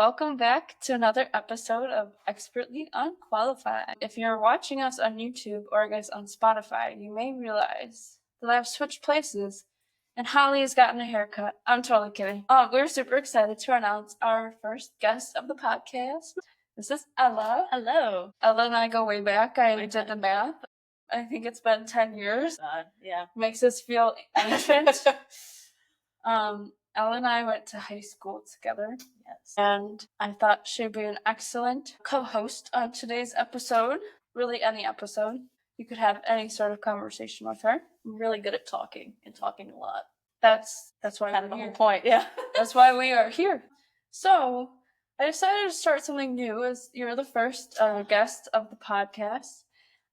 welcome back to another episode of Expertly Unqualified. If you're watching us on YouTube or I guess on Spotify, you may realize that I've switched places and Holly has gotten a haircut. I'm totally kidding. We're super excited to announce our first guest of the podcast. This is Ella. Hello. Ella and I go way back. I did the math. I think it's been 10 years. Yeah. Makes us feel ancient. Ella and I went to high school together. Yes. And I thought she'd be an excellent co-host on today's episode. Really, any episode. You could have any sort of conversation with her. I'm really good at talking and talking a lot. That's why Kind of we're the here. whole point, yeah. That's why we are here. So, I decided to start something new as you're the first guest of the podcast.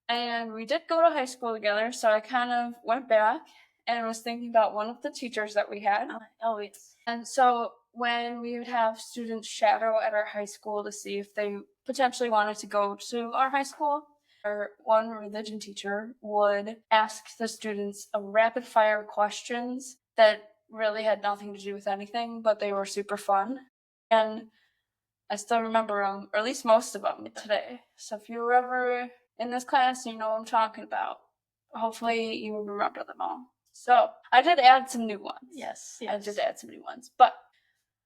And we did go to high school together, so I kind of went back and was thinking about one of the teachers that we had. Always. And so when we would have students shadow at our high school to see if they potentially wanted to go to our high school, our one religion teacher would ask the students a rapid fire questions that really had nothing to do with anything, but they were super fun. And I still remember them, or at least most of them today. So if you were ever in this class, you know what I'm talking about. Hopefully you remember them all. So I did add some new ones. Yes. I did add some new ones. But,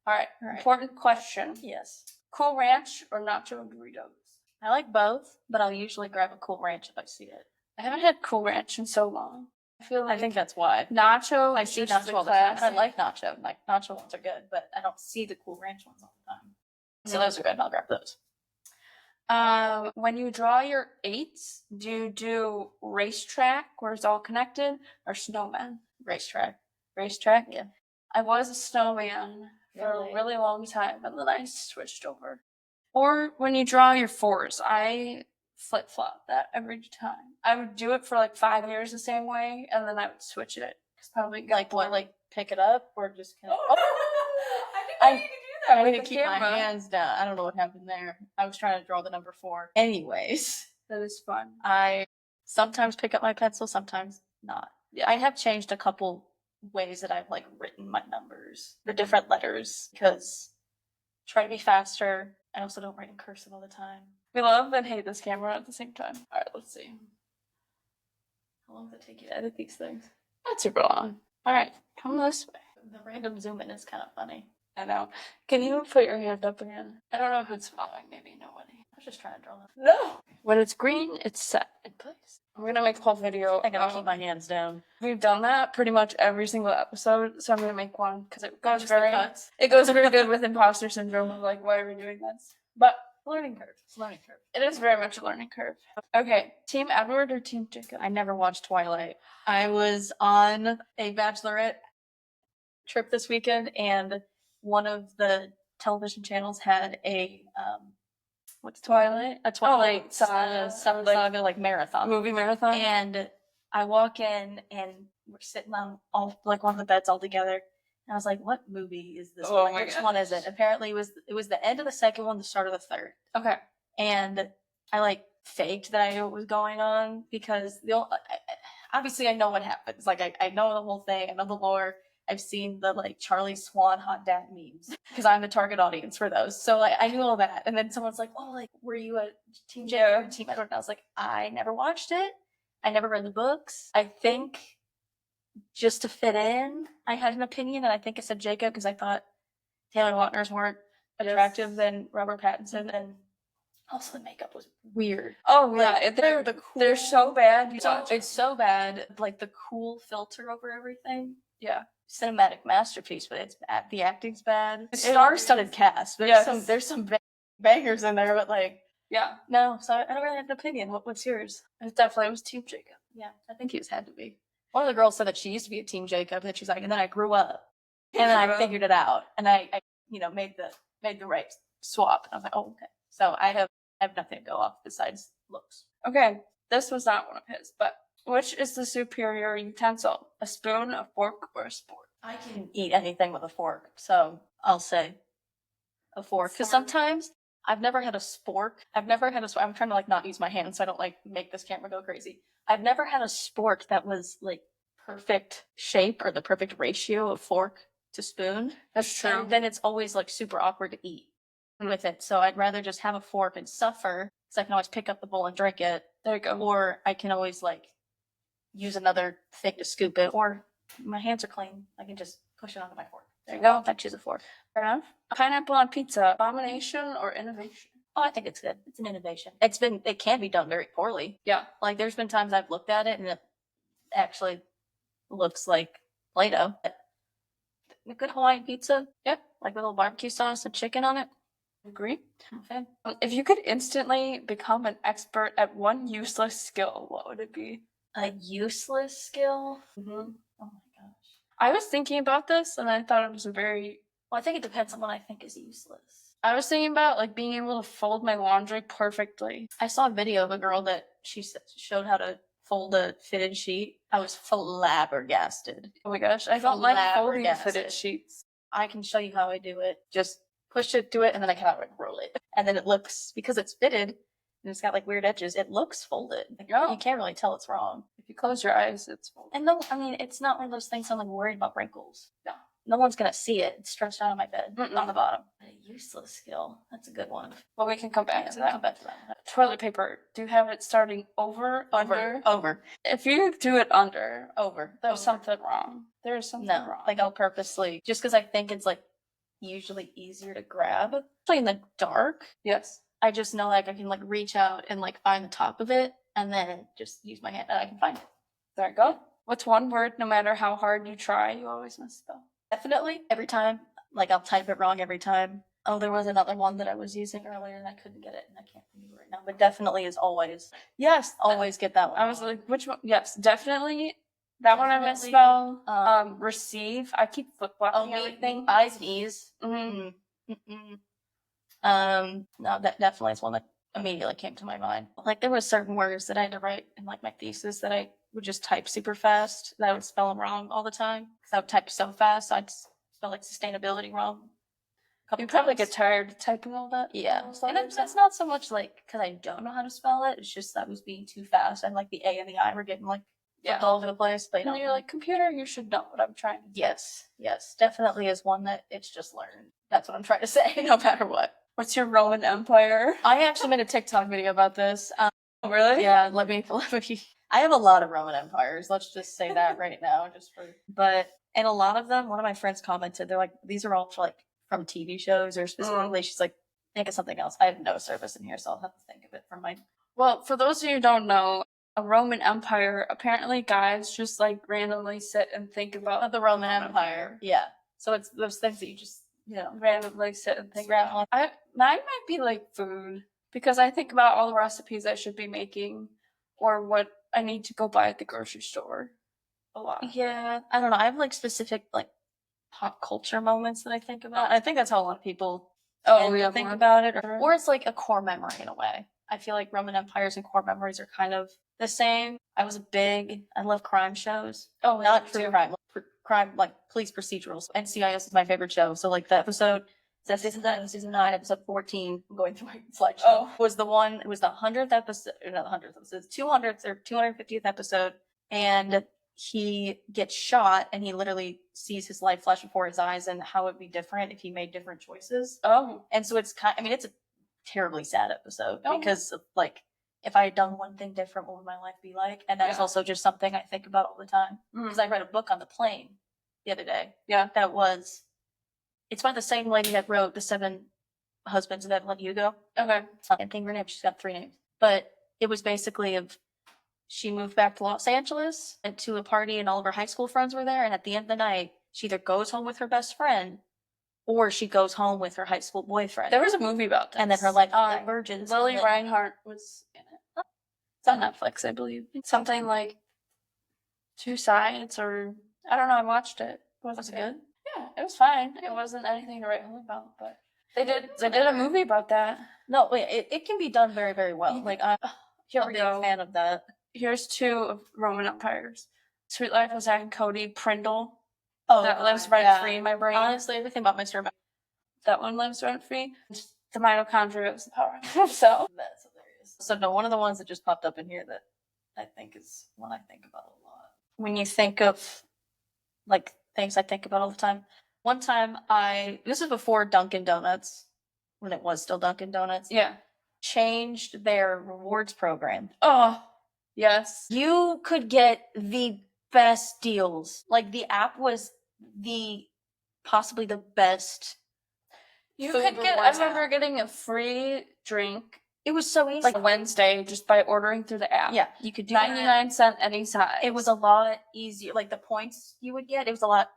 all right. Important question. Yes. Cool Ranch or Nacho Doritos? I like both, but I'll usually grab a Cool Ranch if I see it. I haven't had Cool Ranch in so long. I think that's why. Nacho, I see Nacho all the time. I like Nacho. Like, Nacho ones are good, but I don't see the Cool Ranch ones all the time. So those are good. I'll grab those. When you draw your eights, do you do racetrack where it's all connected or snowman? Racetrack. Racetrack? Yeah. I was a snowman for a really long time and then I switched over. Or when you draw your fours, I flip-flop that every time. I would do it for like 5 years the same way and then I would switch it. Probably like what? Like pick it up or just kind of. I didn't know you could do that. I need to keep my hands down. I don't know what happened there. I was trying to draw the number 4. Anyways, that is fun. I sometimes pick up my pencil, sometimes not. Yeah, I have changed a couple ways that I've like written my numbers, the different letters, because try to be faster. I also don't write in cursive all the time. We love and hate this camera at the same time. All right, let's see. How long does it take you to edit these things? Not super long. All right, come this way. The random zoom in is kind of funny. I know. Can you put your hand up again? I don't know who's following. Maybe nobody. I was just trying to draw them. No! When it's green, it's set in place. I'm going to make a whole video. I gotta keep my hands down. We've done that pretty much every single episode, so I'm going to make one because it goes very good with imposter syndrome of like, why are we doing this? But learning curve. It's a learning curve. It is very much a learning curve. Okay, Team Edward or Team Jacob? I never watched Twilight. I was on a bachelorette trip this weekend and one of the television channels had a what's Twilight? A Twilight saga like marathon. Movie marathon. And I walk in and we're sitting on all like one of the beds all together. And I was like, what movie is this? Oh Which one is it? Apparently it was the end of the second one, the start of the third. Okay. And I like faked that I knew what was going on because obviously I know what happens. Like I know the whole thing, I know the lore. I've seen the like Charlie Swan hot dad memes because I'm the target audience for those. So like I knew all that. And then someone's like, oh, like were you a Team Jacob or Team Edward? And I was like, I never watched it. I never read the books. I think just to fit in, I had an opinion and I think I said Jacob because I thought Taylor Lautner's more attractive than Robert Pattinson, and also the makeup was weird. Oh like, yeah, they're so bad. It's so bad. Like the cool filter over everything. Yeah. Cinematic masterpiece, but it's bad. The acting's bad. Star-studded cast. There's some bangers in there, but like no. So I don't really have an opinion. What's yours? It definitely was Team Jacob. Yeah, I think he had to be. One of the girls said that she used to be a Team Jacob, and she's like, and then I grew up, and then I figured it out, and I made the right swap. And I was like, oh okay. So I have nothing to go off besides looks. Okay, this was not one of his, but. Which is the superior utensil? A spoon, a fork, or a spork? I can eat anything with a fork, so I'll say a fork. Because sometimes I've never had a spork. I'm trying to like not use my hands so I don't like make this camera go crazy. I've never had a spork that was like perfect shape or the perfect ratio of fork to spoon. That's true. And then it's always like super awkward to eat. with it. So I'd rather just have a fork and suffer, because I can always pick up the bowl and drink it. There you go. Or I can always like use another thing to scoop it. Or my hands are clean. I can just push it onto my fork. There you go. I choose a fork. Fair enough. Pineapple on pizza, abomination or innovation? Oh, I think it's good. It's an innovation. It can be done very poorly. Yeah. Like there's been times I've looked at it and it actually looks like Play-Doh. A good Hawaiian pizza. Yep. Like with a little barbecue sauce and chicken on it. Agree. Okay. If you could instantly become an expert at one useless skill, what would it be? A useless skill? Mm-hmm. Oh my gosh. I was thinking about this and I thought it was Well, I think it depends on what I think is useless. I was thinking about like being able to fold my laundry perfectly. I saw a video of a girl that she showed how to fold a fitted sheet. I was flabbergasted. Oh my gosh, I don't like folding Flabbergasted. fitted sheets. I can show you how I do it. Just push it, do it, and then I kind of roll it. And then it looks, because it's fitted and it's got like weird edges, it looks folded. Like, Oh. you can't really tell it's wrong. If you close your eyes, it's folded. And no, I mean, it's not one of those things I'm like worried about wrinkles. No one's gonna see it. It's stretched out on my bed on the bottom. A useless skill. That's a good one. Well, we can come back to that. Come back to that. Toilet paper. Do you have it starting over, under? Over. If you do it under, Over. there's something wrong. There's something wrong. Like I'll purposely, just because I think it's like usually easier to grab. Especially in the dark. Yes. I just know like I can like reach out and like find the top of it and then just use my hand and I can find it. There you go. What's one word, no matter how hard you try, you always misspell? Definitely. Every time. Like I'll type it wrong every time. Oh, there was another one that I was using earlier and I couldn't get it and I can't think of it right now. But definitely is always. Yes. Always get that one. I was like, which one? Yes, definitely. That one I misspell. Receive. I keep flip-flopping everything. Eyes and E's. Mm-hmm. No, that definitely is one that immediately came to my mind. Like there were certain words that I had to write in like my thesis that I would just type super fast, that I would spell them wrong all the time. Because I would type so fast, I'd spell like sustainability wrong. You probably get tired of typing all that. Yeah. And it's not so much like because I don't know how to spell it, it's just that I was being too fast and like the A and the I were getting like all over the place. But you're like, computer, you should know what I'm trying to do. Yes. Definitely is one that it's just learned. That's what I'm trying to say, no matter what. What's your Roman Empire? I actually made a TikTok video about this. Really? Yeah, let me. I have a lot of Roman empires. Let's just say that right now, and a lot of them. One of my friends commented, they're like, "These are all from TV shows, or specifically." She's like, "Think of something else." I have no service in here, so I'll have to think of it from my. Well, for those of you who don't know, a Roman Empire, apparently guys just like randomly sit and think about the Roman Empire. Yeah. So it's those things that you just randomly sit and think about. Mine might be like food, because I think about all the recipes I should be making or what I need to go buy at the grocery store a lot. Yeah, I don't know. I have like specific like pop culture moments that I think about. I think that's how a lot of people think about it, or it's like a core memory in a way. I feel like Roman empires and core memories are kind of the same. I love crime shows. Oh, not true crime, like police procedurals. NCIS is my favorite show. So like the episode, season 9, episode 14, I'm going through my slideshow, was the one, it was the 100th episode, or not the 100th episode, 200th or 250th episode, and he gets shot, and he literally sees his life flash before his eyes and how it'd be different if he made different choices. Oh. And so it's it's a terribly sad episode, because like, if I had done one thing different, what would my life be like? And that's also just something I think about all the time. Because I read a book on the plane the other day. Yeah. It's by the same lady that wrote The 7 Husbands of Evelyn Hugo. Okay. I can't think of her name. She's got 3 names. But it was basically she moved back to Los Angeles and to a party, and all of her high school friends were there. And at the end of the night, she either goes home with her best friend or she goes home with her high school boyfriend. There was a movie about that. And then her life diverges. Lily Reinhart was in it. It's on Netflix, I believe. Something like Two Sides, or I don't know. I watched it. Was it good? Yeah, it was fine. It wasn't anything to write home about, but they did a movie about that. No, wait, it can be done very, very well. Like I'm a big fan of that. Here's 2 of Roman empires: Sweet Life of Zack and Cody, Prindle. Oh, that lives rent free in my brain. Honestly, everything about Mr. That one lives rent free. The mitochondria is the power of himself. That's hilarious. So no, one of the ones that just popped up in here that I think is one I think about a lot. When you think of like things I think about all the time. One time this is before Dunkin' Donuts when it was still Dunkin' Donuts, Yeah. changed their rewards program. Oh, yes. You could get the best deals. Like, the app was possibly the best. You food could get, I rewards remember app. getting a free drink It was so easy. like Wednesday just by ordering through the app. Yeah, you could do 99-cent any size. It was a lot easier. Like, the points you would get, it was a lot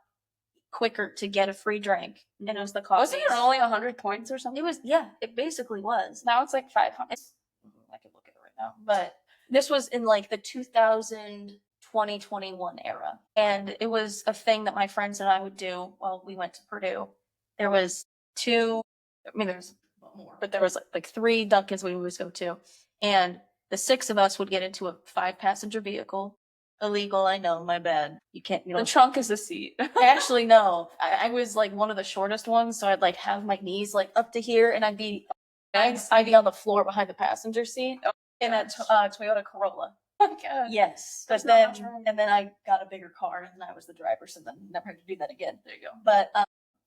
quicker to get a free drink. And it was the coffee. Wasn't it only 100 points or something? It was, yeah, it basically was. Now it's like 500. I could look at it right now. But this was in like the 2021 era. And it was a thing that my friends and I would do while we went to Purdue. There was there's more, but there was like 3 Dunkins we would always go to. And the 6 of us would get into a 5-passenger vehicle. Illegal, I know, my bad. You can't, The trunk is the seat. Actually, no. I was like one of the shortest ones, so I'd like have my knees like up to here, and I'd be on the floor behind the passenger seat in that Toyota Corolla. Oh my God. Yes, but That's not then much room. and then I got a bigger car, and I was the driver, so then never had to do that again. There you go. But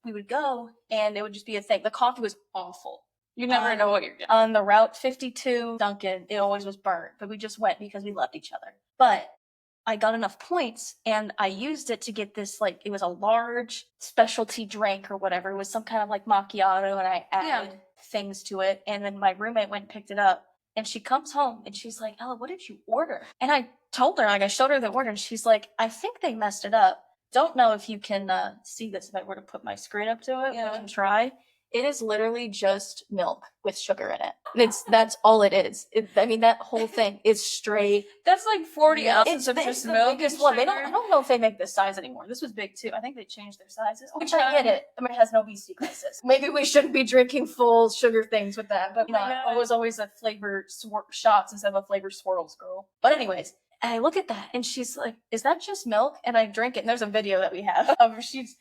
we would go, and it would just be a thing. The coffee was awful. You never know what you're getting. On the Route 52 Dunkin', it always was burnt, but we just went because we loved each other. But I got enough points, and I used it to get this, like, it was a large specialty drink or whatever. It was some kind of like macchiato, and I added things to it. And then my roommate went and picked it up, and she comes home and she's like, Ella, what did you order? And I told her, like, I showed her the order, and she's like, I think they messed it up. Don't know if you can see this if I were to put my screen up to it. Yeah. We can try. It is literally just milk with sugar in it. That's all it is. I mean, that whole thing is straight. That's like 40 ounces of It's just the milk. biggest and one. sugar. I don't know if they make this size anymore. This was big too. I think they changed their sizes. Which Okay. I get it. I mean, it has no obesity crisis. Maybe we shouldn't be drinking full sugar things with that. But I was always a flavor shots instead of a flavor swirls girl. But anyways, I look at that and she's like, "Is that just milk?" And I drink it. And there's a video that we have of she's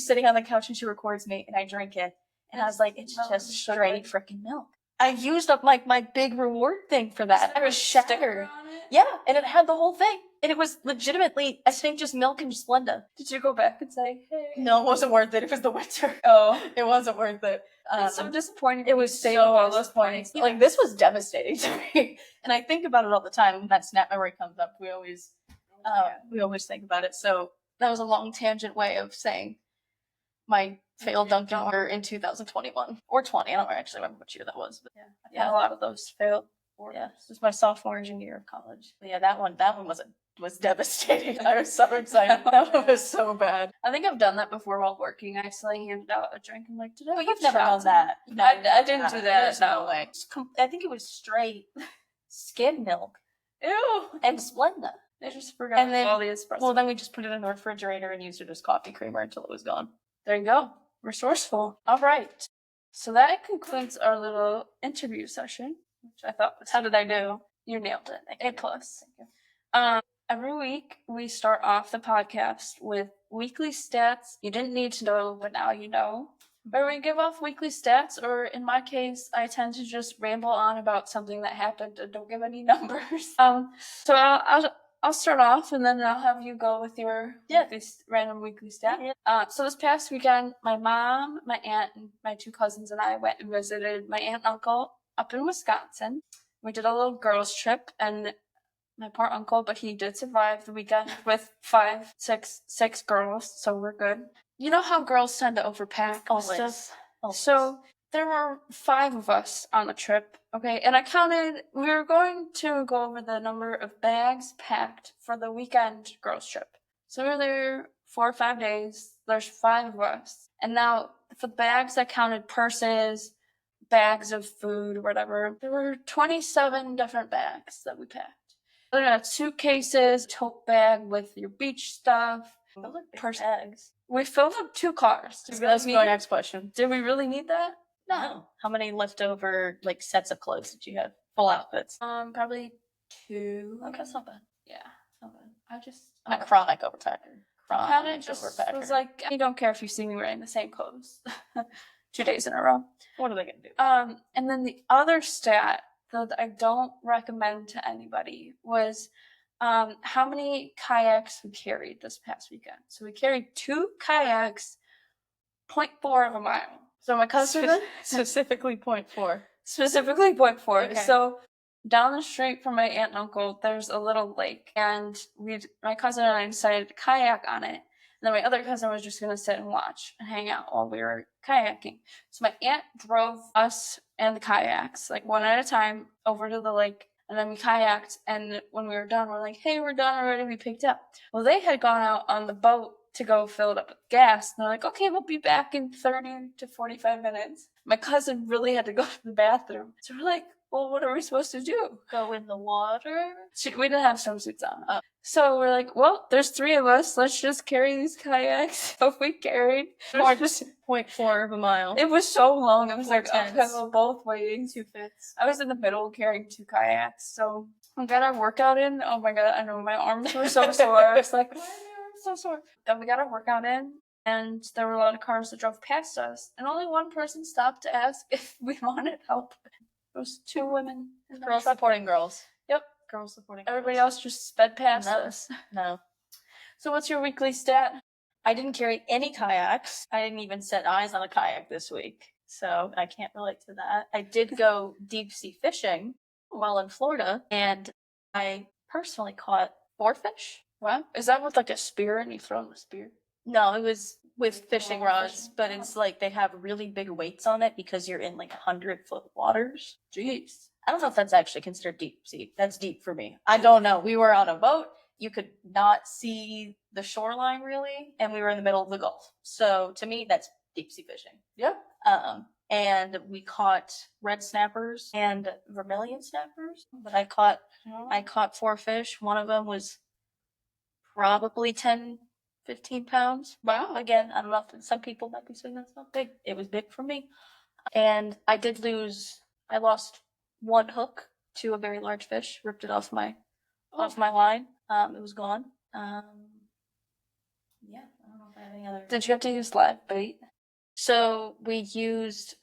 sitting on the couch and she records me and I drink it. And I was like, it's just straight freaking milk. I used up like my big reward thing for that. I was shattered. Yeah, and it had the whole thing. And it was legitimately, I think, just milk and Splenda. Did you go back and say, hey? No, it wasn't worth it. It was the winter. Oh. It wasn't worth it. It's so disappointing. It was so all those points. Like, this was devastating to me. And I think about it all the time. When that snap memory comes up, we always think about it. So that was a long tangent way of saying my failed Dunkin' order in 2021 or 20. I don't actually remember which year that was, but yeah, a lot of those failed. Yeah, this was my sophomore and junior year of college. But yeah, that one was devastating. I was so excited. That one was so bad. I think I've done that before while working. I accidentally handed out a drink and like, But you've never done that. I didn't do that. There's No way. I think it was straight skim milk. Ew. And Splenda. I just forgot And then, all the espresso. well, then we just put it in the refrigerator and used it as coffee creamer until it was gone. There you go. Resourceful. All right. So that concludes our little interview session, which I thought was. How did I do? You nailed it. A+. Thank you. Every week we start off the podcast with weekly stats you didn't need to know, but now you know. Where we give off weekly stats, or in my case, I tend to just ramble on about something that happened and don't give any numbers. So I'll start off, and then I'll have you go with your random weekly stat. Yeah. So this past weekend, my mom, my aunt, and my 2 cousins and I went and visited my aunt and uncle up in Wisconsin. We did a little girls' trip, and my poor uncle, but he did survive the weekend with 6 girls, so we're good. You know how girls tend to overpack and stuff? Always. So there were 5 of us on the trip, okay? And I counted, we were going to go over the number of bags packed for the weekend girls trip. So we were there 4 or 5 days. There's 5 of us. And now for the bags, I counted purses, bags of food, whatever. There were 27 different bags that we packed. There are suitcases, tote bag with your beach stuff. Those are big bags. We filled up 2 cars. That's my next question. Did we really need that? No. How many leftover sets of clothes did you have? Full outfits? Probably 2. Okay, that's not bad. Yeah, not bad. I'm a chronic overpacker. Kind of just was like, I don't care if you see me wearing the same clothes 2 days in a row. What are they gonna do? And then the other stat that I don't recommend to anybody was how many kayaks we carried this past weekend. So we carried 2 kayaks, 0.4 of a mile. So my cousin Specifically point 4. Specifically point 4. Okay. So down the street from my aunt and uncle, there's a little lake, and my cousin and I decided to kayak on it. And then my other cousin was just gonna sit and watch and hang out while we were kayaking. So my aunt drove us and the kayaks, like one at a time, over to the lake, and then we kayaked. And when we were done, we're like, "Hey, we're done already. We picked up." Well, they had gone out on the boat to go fill it up with gas. And they're like, "Okay, we'll be back in 30 to 45 minutes. My cousin really had to go to the bathroom. So we're like, "Well, what are we supposed to do? Go in the water? We didn't have swimsuits on. So we're like, well, there's 3 of us. Let's just carry these kayaks. So we carried. Or just 0.4 of a mile. It was so long. It was like tense. uphill both ways. 2 fifths. I was in the middle carrying 2 kayaks. So we got our workout in. Oh my God, I know my arms were so sore. I was like, why are my arms so sore? Then we got our workout in, and there were a lot of cars that drove past us, and only one person stopped to ask if we wanted help. It was 2 women. Girls supporting girls. Yep. Girls supporting Everybody girls. else just sped past No. us. No. So what's your weekly stat? I didn't carry any kayaks. I didn't even set eyes on a kayak this week. So I can't relate to that. I did go deep sea fishing while in Florida, and I personally caught 4 fish. Wow. Is that with like a spear and you throw them a spear? No, it was with fishing rods, but it's like they have really big weights on it because you're in like 100-foot waters. Jeez. I don't know if that's actually considered deep sea. That's deep for me. I don't know. We were on a boat. You could not see the shoreline really, and we were in the middle of the Gulf. So to me, that's deep sea fishing. Yeah. And we caught red snappers and vermilion snappers. But I caught 4 fish. One of them was probably 10, 15 pounds. Wow. Again, I don't know if some people might be saying that's not big. It was big for me. And I lost 1 hook to a very large fish, ripped it off my line. It was gone. Yeah, I don't know if I have any other. Did you have to use live bait? So we used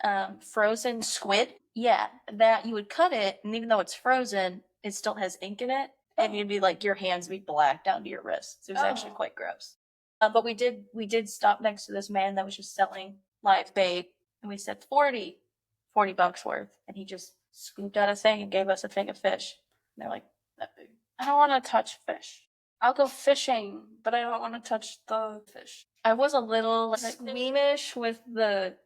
frozen squid. Yeah, that you would cut it, and even though it's frozen, it still has ink in it, and you'd be like, your hands would be black down to your wrists. It was actually quite gross. But we did stop next to this man that was just selling live bait, and we said $40 worth, and he just scooped out a thing and gave us a thing of fish. And they're like, that big. I don't want to touch fish. I'll go fishing, but I don't want to touch the fish. I was a little squeamish with the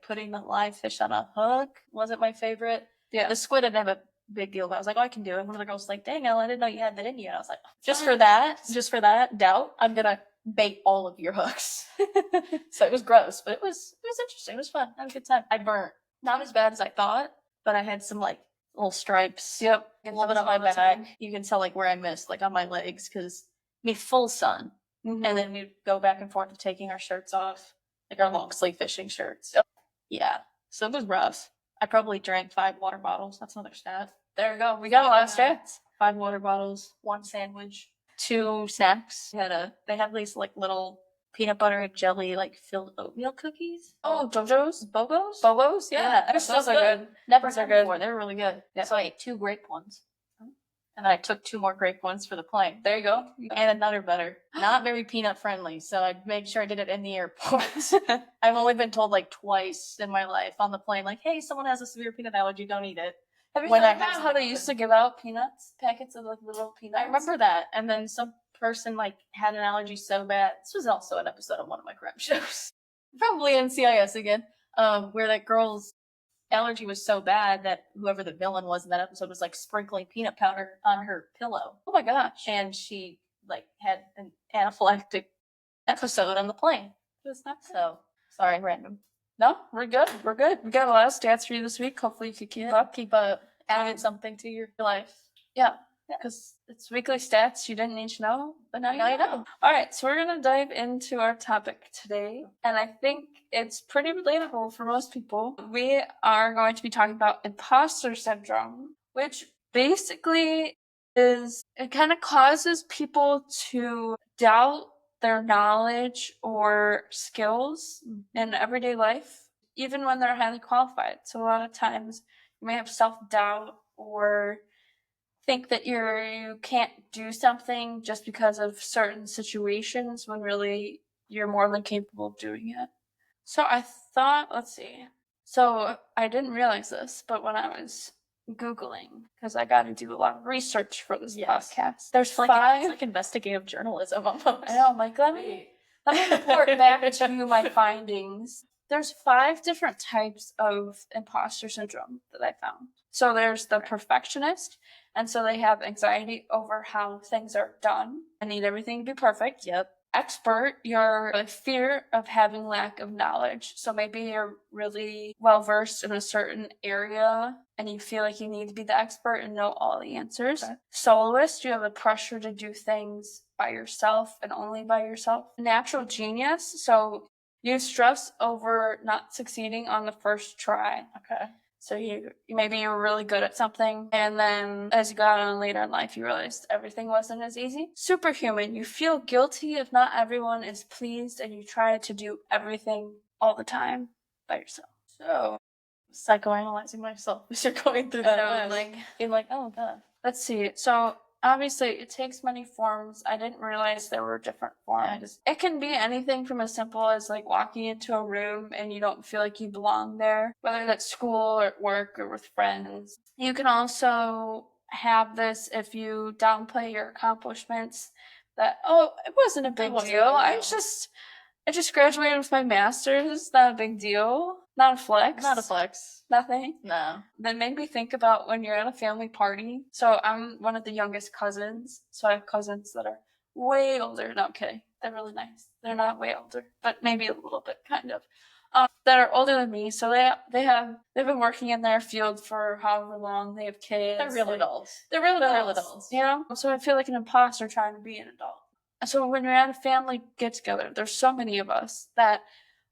putting the live fish on a hook. Wasn't my favorite. Yeah. The squid I didn't have a big deal about. I was like, oh, I can do it. One of the girls was like, dang, Ellen, I didn't know you had that in you. And I was like, just for that doubt, I'm gonna bait all of your hooks. So it was gross, but it was interesting. It was fun. I had a good time. I burnt. Not as bad as I thought, but I had some little stripes. Yep. A little bit on my back. You can tell where I missed, on my legs, because full sun. Mm-hmm. And then we'd go back and forth of taking our shirts off, our long sleeve fishing shirts. Yep. Yeah. So it was rough. I probably drank 5 water bottles. That's another stat. There we go. We got a lot of stats. 5 water bottles, 1 sandwich, 2 snacks. They have these little peanut butter and jelly filled oatmeal cookies. Oh, JoJo's? Bobos? Bobos? Yeah. Those are good. Never Those are had good. before. They were really good. Yeah. So I ate 2 grape ones. And I took 2 more grape ones for the plane. There you go. And another butter. Not very peanut friendly, so I'd make sure I did it in the airport. I've only been told twice in my life on the plane, hey, someone has a severe peanut allergy, don't eat it. Have you When thought I had about how they used to give out peanuts? Packets of little peanuts? I remember that. And then some person had an allergy so bad. This was also an episode of one of my crime shows. Probably NCIS again. Where that girl's allergy was so bad that whoever the villain was in that episode was sprinkling peanut powder on her pillow. Oh my gosh. And she had an anaphylactic episode on the plane. It was not so sorry, random. No, we're good. We're good. We got a lot of stats for you this week. Hopefully you could keep up. Adding something to your life. Yeah. Because it's weekly stats you didn't need to know, but now you know. All right, so we're going to dive into our topic today, and I think it's pretty relatable for most people. We are going to be talking about imposter syndrome, which basically it kind of causes people to doubt their knowledge or skills in everyday life, even when they're highly qualified. So a lot of times you may have self-doubt or think that you can't do something just because of certain situations when really you're more than capable of doing it. So I thought, let's see. So I didn't realize this, but when I was Googling, because I got to do a lot of research for this podcast, there's It's like, five. it's like investigative journalism almost. I know, I'm like, let me report back to my findings. There's 5 different types of imposter syndrome that I found. So there's the perfectionist, and so they have anxiety over how things are done. I need everything to be perfect. Yep. Expert, you're a fear of having lack of knowledge. So maybe you're really well versed in a certain area and you feel like you need to be the expert and know all the answers. Okay. Soloist, you have the pressure to do things by yourself and only by yourself. Natural genius, so you stress over not succeeding on the first try. Okay. So you maybe you were really good at something, and then as you got on later in life, you realized everything wasn't as easy. Superhuman, you feel guilty if not everyone is pleased, and you try to do everything all the time by yourself. So Psychoanalyzing myself as you're going through that list. Being like, oh god. Let's see. So obviously it takes many forms. I didn't realize there were different forms. It can be anything from as simple as like walking into a room and you don't feel like you belong there, whether that's school or at work or with friends. You can also have this if you downplay your accomplishments, that, oh, it wasn't a big deal. I just graduated with my master's. Not a big deal. Not a flex. Not a flex. Nothing. No. That made me think about when you're at a family party. So I'm one of the youngest cousins. So I have cousins that are way older. No, I'm kidding. They're really nice. They're not way older, but maybe a little bit, kind of. That are older than me. So they've been working in their field for however long. They have kids. They're real adults. They're real adults. You know? So I feel like an imposter trying to be an adult. So when you're at a family get together, there's so many of us that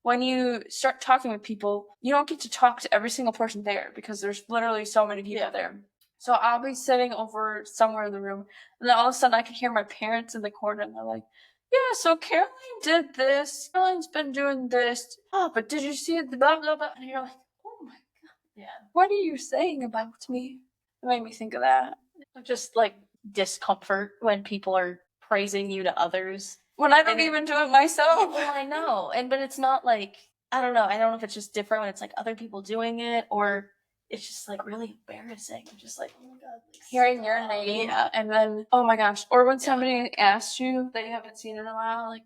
when you start talking with people, you don't get to talk to every single person there because there's literally so many people there. So I'll be sitting over somewhere in the room, and then all of a sudden I can hear my parents in the corner, and they're like, yeah, so Caroline did this. Caroline's been doing this. Oh, but did you see it? Blah, blah, blah. And you're like, oh my God. Yeah. What are you saying about me? It made me think of that. Just like discomfort when people are praising you to others. When I don't even do it myself. Well, I know. But it's not like, I don't know. I don't know if it's just different when it's like other people doing it, or it's just like really embarrassing. I'm just like, oh my God. Like, hearing your name. Yeah. And then, oh my gosh. Or when somebody asks you that you haven't seen in a while, like,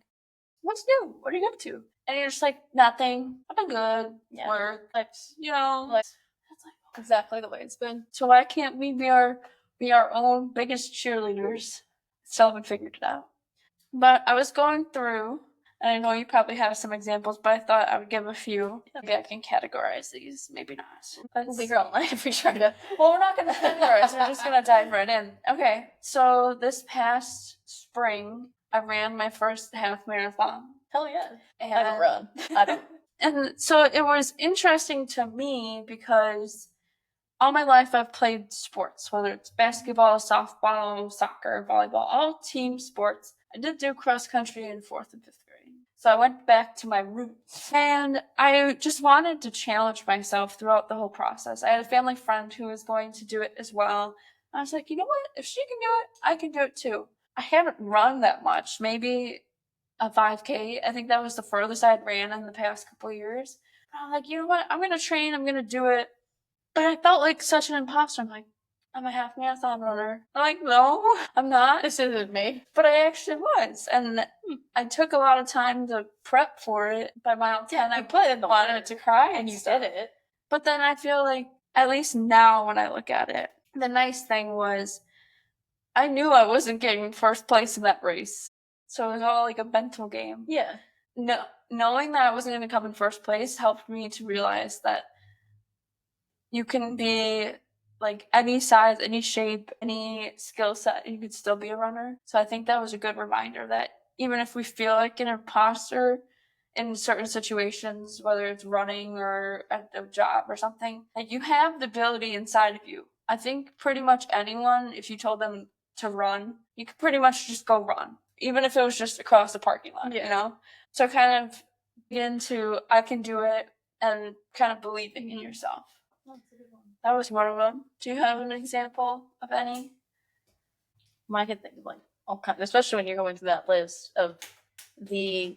what's new? What are you up to? And you're just like, nothing. I've been good. Yeah. Work. You know. That's like exactly the way it's been. So why can't we be our own biggest cheerleaders? Still haven't figured it out. But I was going through, and I know you probably have some examples, but I thought I would give a few. Maybe I can categorize these, maybe not. We'll figure out life if we try to. Well, we're not going to categorize, we're just going to dive right in. Okay, so this past spring, I ran my first half marathon. Hell yeah. And I don't run. I don't. And so it was interesting to me because all my life I've played sports, whether it's basketball, softball, soccer, volleyball, all team sports. I did do cross country in 4th and 5th grade. So I went back to my roots. And I just wanted to challenge myself throughout the whole process. I had a family friend who was going to do it as well. I was like, you know what? If she can do it, I can do it too. I haven't run that much, maybe a 5K. I think that was the furthest I'd ran in the past couple of years. But I'm like, you know what? I'm going to train. I'm going to do it. But I felt like such an imposter. I'm like, I'm a half marathon runner. I'm like, no, I'm not. This isn't me. But I actually was. And I took a lot of time to prep for it. By mile 10, I wanted to cry. And you did it. But then I feel like, at least now when I look at it, the nice thing was I knew I wasn't getting first place in that race. So it was all like a mental game. Yeah. No, knowing that I wasn't going to come in first place helped me to realize that you can be like any size, any shape, any skill set, and you could still be a runner. So I think that was a good reminder that even if we feel like an imposter in certain situations, whether it's running or at a job or something, like you have the ability inside of you. I think pretty much anyone, if you told them to run, you could pretty much just go run, even if it was just across the parking lot, you know? So kind of get into I can do it and kind of believing in yourself. That was one of them. Do you have an example of any? I can think of like all kinds, especially when you're going through that list of the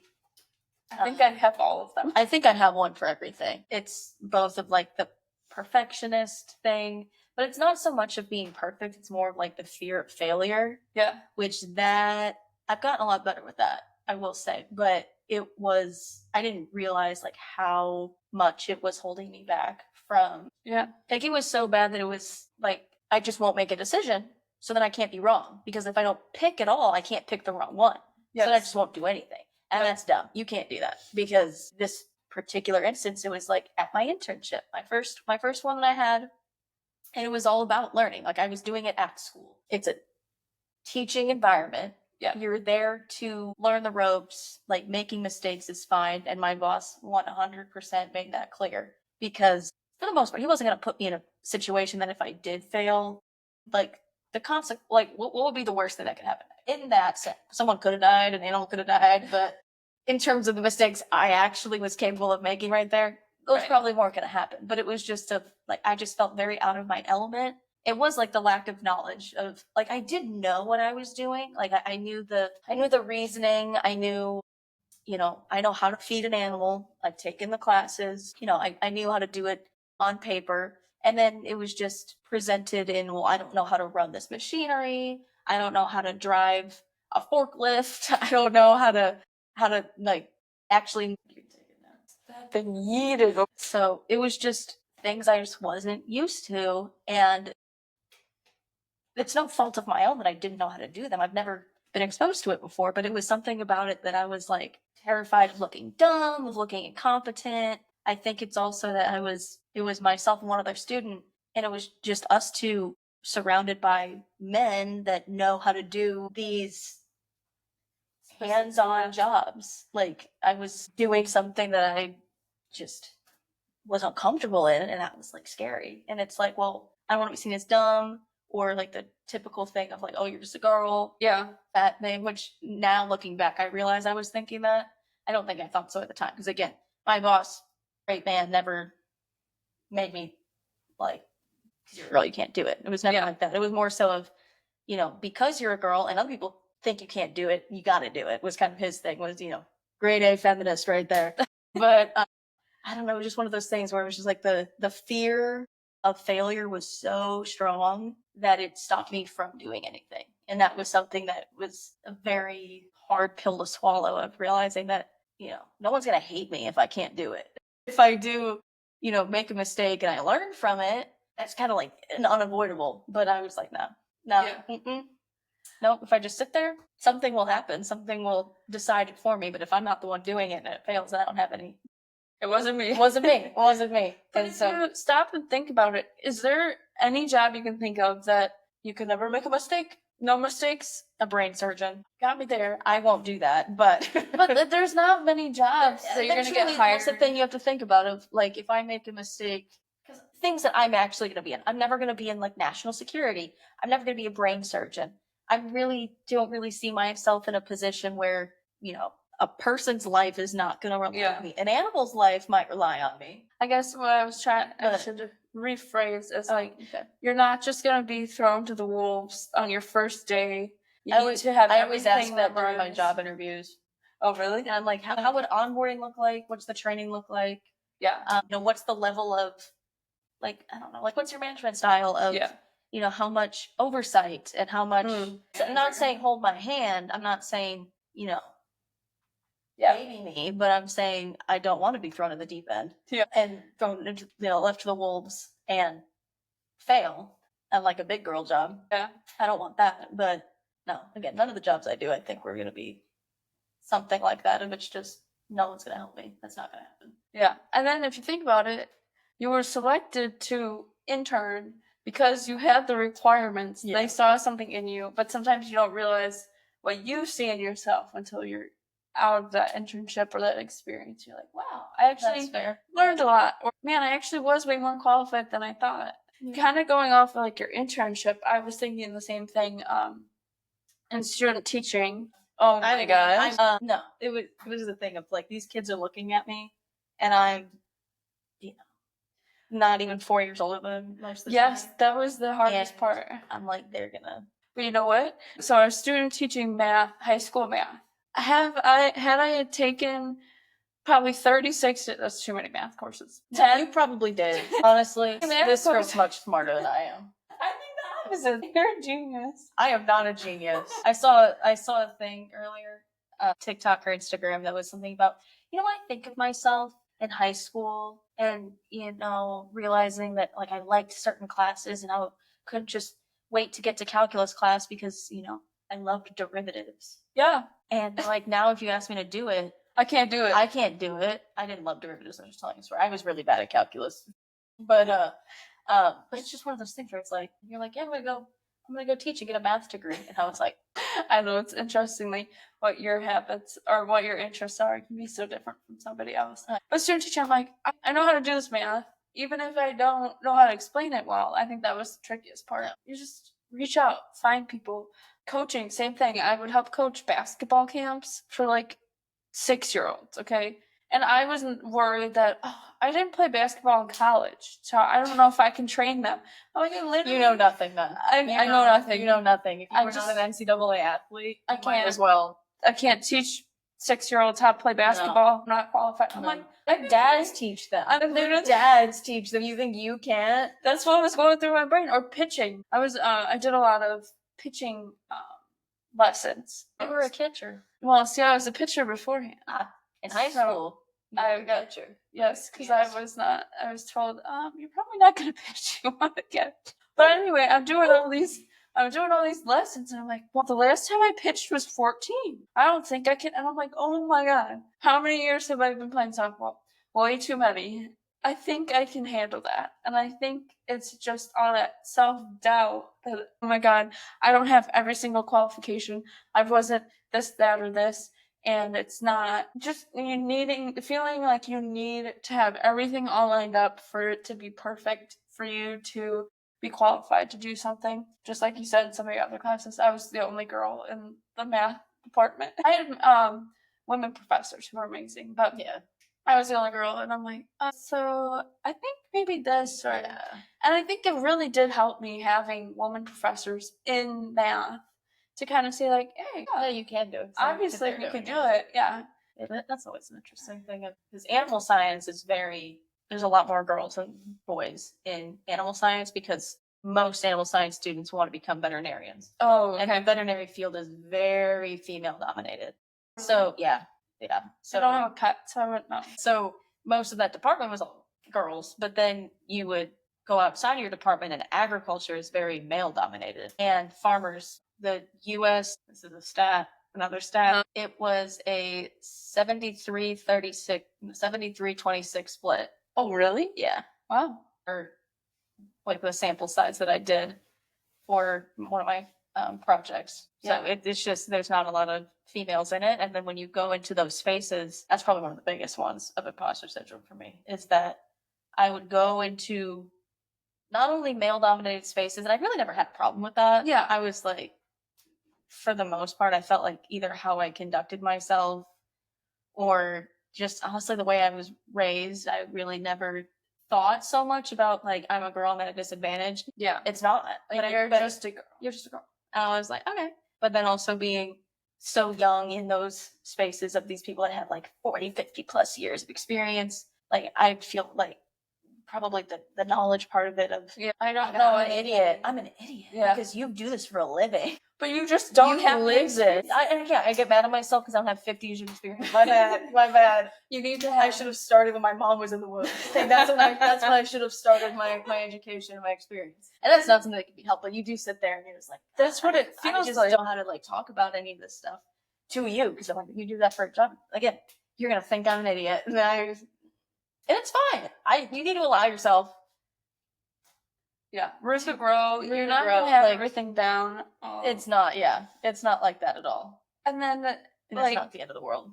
I think I have all of them. I think I have one for everything. It's both of like the perfectionist thing, but it's not so much of being perfect. It's more of like the fear of failure. Yeah. Which that I've gotten a lot better with that, I will say. But I didn't realize like how much it was holding me back from. Yeah. Like it was so bad that it was like, I just won't make a decision. So then I can't be wrong. Because if I don't pick at all, I can't pick the wrong one. Yes. So then I just won't do anything. And that's dumb. You can't do that because this particular instance, it was like at my internship, my first one that I had, and it was all about learning. Like I was doing it at school. It's a teaching environment. Yeah. You're there to learn the ropes. Like making mistakes is fine. And my boss 100% made that clear because for the most part, he wasn't going to put me in a situation that if I did fail, like the concept, like what would be the worst thing that could happen? In that sense, someone could have died, an animal could have died, but in terms of the mistakes I actually was capable of making right there, those probably weren't going to happen. But it was just like I just felt very out of my element. It was like the lack of knowledge of like I did know what I was doing. Like I knew the reasoning. I knew, I know how to feed an animal. I've taken the classes. I knew how to do it on paper. And then it was just presented in, well, I don't know how to run this machinery. I don't know how to drive a forklift. I don't know how to like actually been yeeted. So it was just things I just wasn't used to. And it's no fault of my own that I didn't know how to do them. I've never been exposed to it before, but it was something about it that I was like terrified of looking dumb, of looking incompetent. I think it's also that it was myself and one other student, and it was just us two surrounded by men that know how to do these hands-on jobs. Like I was doing something that I just was uncomfortable in, and that was like scary. And it's like, well, I don't want to be seen as dumb or like the typical thing of like, oh, you're just a girl. Yeah. That thing, which now looking back, I realize I was thinking that. I don't think I thought so at the time. Because again, my boss, great man, never made me like, you're a girl, you can't do it. It was never like that. It was more so of, because you're a girl and other people think you can't do it, you got to do it, was kind of his thing, was, grade A feminist right there. But I don't know, it was just one of those things where it was just like the fear of failure was so strong that it stopped me from doing anything. And that was something that was a very hard pill to swallow, of realizing that, no one's going to hate me if I can't do it. If I do, make a mistake and I learn from it, that's kind of like an unavoidable. But I was like, no, no, if I just sit there, something will happen. Something will decide it for me. But if I'm not the one doing it and it fails, then I don't have any. It wasn't me. It wasn't me. It wasn't me. But if you stop and think about it, is there any job you can think of that you could never make a mistake? No mistakes? A brain surgeon. Got me there. I won't do that, but there's not many jobs that you're gonna get hired. That's the thing you have to think about, of like, if I make a mistake, because things that I'm actually gonna be in. I'm never gonna be in like national security. I'm never gonna be a brain surgeon. I really don't really see myself in a position where, a person's life is not going to rely on me. An animal's life might rely on me. I guess what I was trying, I should rephrase is you're not just going to be thrown to the wolves on your first day. I always ask that during my job interviews. Oh, really? And I'm like, how would onboarding look like? What's the training look like? Yeah. What's the level of, like, I don't know, like, what's your management style of, how much oversight and how much, I'm not saying hold my hand. I'm not saying, maybe me, but I'm saying I don't want to be thrown in the deep end. Yeah. And thrown into, left to the wolves and fail at like a big girl job. Yeah. I don't want that. But no, again, none of the jobs I do, I think we're going to be something like that. And it's just, no one's going to help me. That's not going to happen. Yeah. And then if you think about it, you were selected to intern because you had the requirements. Yeah. They saw something in you, but sometimes you don't realize what you see in yourself until you're out of that internship or that experience. You're like, wow, I actually learned a lot. Or, man, I actually was way more qualified than I thought. Yeah. Kind of going off of like your internship, I was thinking the same thing in student teaching. Oh my gosh. No, it was the thing of like, these kids are looking at me and I'm, not even 4 years older than most of the time. Yes, that was the hardest part. I'm like, they're gonna. But you know what? So I was student teaching math, high school math. Had I taken Probably 36. That's too many math courses. You 10. probably did. Honestly, Math this girl's course. much smarter than I am. I think the opposite. You're a genius. I am not a genius. I saw a thing earlier, TikTok or Instagram that was something about, I think of myself in high school and, realizing that like I liked certain classes and I couldn't just wait to get to calculus class because, I loved derivatives. Yeah. And like now if you ask me to do it, I can't do it. I can't do it. I didn't love derivatives, I'm just telling you a story. I was really bad at calculus. But it's just one of those things where it's like you're like, yeah, I'm gonna go teach and get a math degree. And I was like, I know it's interestingly what your habits or what your interests are can be so different from somebody else. But student teacher, I'm like, I know how to do this math, even if I don't know how to explain it well. I think that was the trickiest part. You just reach out, find people. Coaching, same thing. I would help coach basketball camps for like 6-year-olds, okay? And I wasn't worried that I didn't play basketball in college, so I don't know if I can train them. I'm like, I literally, you know nothing then. I know nothing. You know nothing. If you I were just- not an NCAA athlete, I you might can't. as well. I can't teach 6-year-olds how to play basketball. I'm not qualified. I'm No. like, Their dads teach them. Their dads teach them. You think you can't? that's what was going through my brain. Or pitching. I did a lot of pitching lessons. You were a catcher. Well, see, I was a pitcher beforehand. In high So, school, I you were a got- catcher. Yes, because Yes. I was told, you're probably not gonna pitch. You want to get. But anyway, I'm doing all these lessons, and I'm like, well, the last time I pitched was 14. I don't think I can. And I'm like, oh my god, how many years have I been playing softball? Way too many. I think I can handle that, and I think it's just all that self-doubt that, oh my god, I don't have every single qualification. I wasn't this, that, or this. And it's not just feeling like you need to have everything all lined up for it to be perfect for you to be qualified to do something. Just like you said in some of your other classes, I was the only girl in the math department. I had women professors who were amazing, but Yeah. I was the only girl, and I'm like, so I think maybe this, or Yeah. and I think it really did help me having women professors in math to kind of say like, hey, Yeah, you can do it. obviously we could do it. Yeah. That's always an interesting thing because animal science is there's a lot more girls than boys in animal science because most animal science students want to become veterinarians. Oh, And the veterinary field is very female dominated. So yeah. So I don't have a pet, so I wouldn't know. So most of that department was all girls, but then you would go outside of your department and agriculture is very male dominated. And farmers, the US, this is another stat, it was a 73-26 split. Oh, really? Yeah. Wow. Or like the sample size that I did for one of my projects. So it's just, there's not a lot of females in it. And then when you go into those spaces, that's probably one of the biggest ones of imposter syndrome for me, is that I would go into not only male dominated spaces, and I really never had a problem with that. Yeah. I was like, for the most part, I felt like either how I conducted myself or just honestly the way I was raised, I really never thought so much about like, I'm a girl, I'm at a disadvantage. Yeah. It's not. But you're just a girl. You're just a girl. And I was like, okay. But then also being so young in those spaces of these people that have like 40, 50 plus years of experience, like I feel like probably the knowledge part of it of, I don't know. I'm an idiot. I'm an idiot. Yeah. Because you do this for a living. But you just don't You have live this. I get mad at myself because I don't have 50 years of experience. My bad. You need to I have. should have started when my mom was in the womb. Like, that's when I should have started my education and my experience. And that's not something that can be helped, but you do sit there and you're just like, That's what it I feels just like. don't know how to like talk about any of this stuff to you because like you do that for a job. Again, you're gonna think I'm an idiot, and it's fine. You need to allow yourself. Yeah, room to grow. Room You're to not grow, gonna have like, everything down. It's not. Yeah, it's not like that at all. And then And like, it's not the end of the world.